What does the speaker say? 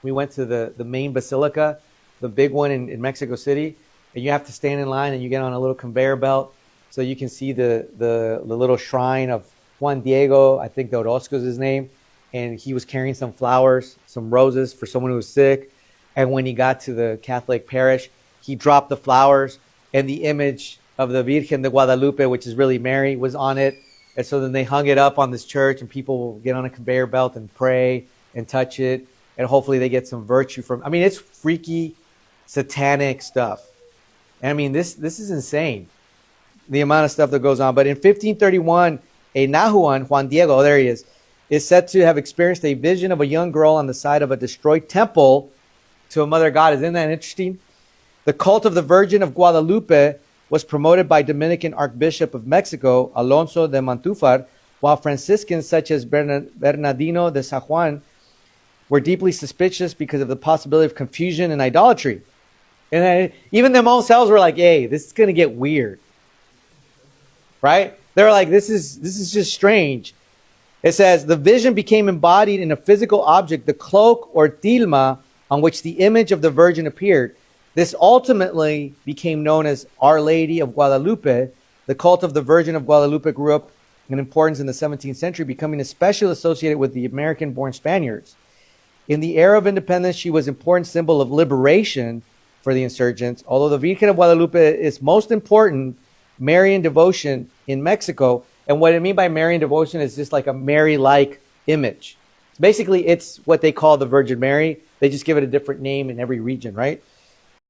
We went to the main basilica, the big one in Mexico City, and you have to stand in line and you get on a little conveyor belt so you can see the little shrine of Juan Diego. I think the Orozco is his name. And he was carrying some flowers, some roses for someone who was sick. And when he got to the Catholic parish, he dropped the flowers and the image of the Virgen de Guadalupe, which is really Mary, was on it. And so then they hung it up on this church and people will get on a conveyor belt and pray and touch it. And hopefully they get some virtue from, I mean, it's freaky, satanic stuff. And I mean, this is insane, the amount of stuff that goes on. But in 1531, a Nahuan, Juan Diego, there he is said to have experienced a vision of a young girl on the side of a destroyed temple to a mother god. Isn't that interesting? The cult of the Virgin of Guadalupe was promoted by Dominican Archbishop of Mexico, Alonso de Montúfar, while Franciscans such as Bernardino de San Juan were deeply suspicious because of the possibility of confusion and idolatry. And even them own selves were like, hey, this is going to get weird. Right? They were like, this is just strange. It says, the vision became embodied in a physical object, the cloak or tilma, on which the image of the Virgin appeared. This ultimately became known as Our Lady of Guadalupe. The cult of the Virgin of Guadalupe grew up in importance in the 17th century, becoming especially associated with the American-born Spaniards. In the era of independence, she was an important symbol of liberation for the insurgents. Although the Virgin of Guadalupe is most important Marian devotion in Mexico. And what I mean by Marian devotion is just like a Mary-like image. Basically, it's what they call the Virgin Mary. They just give it a different name in every region, right?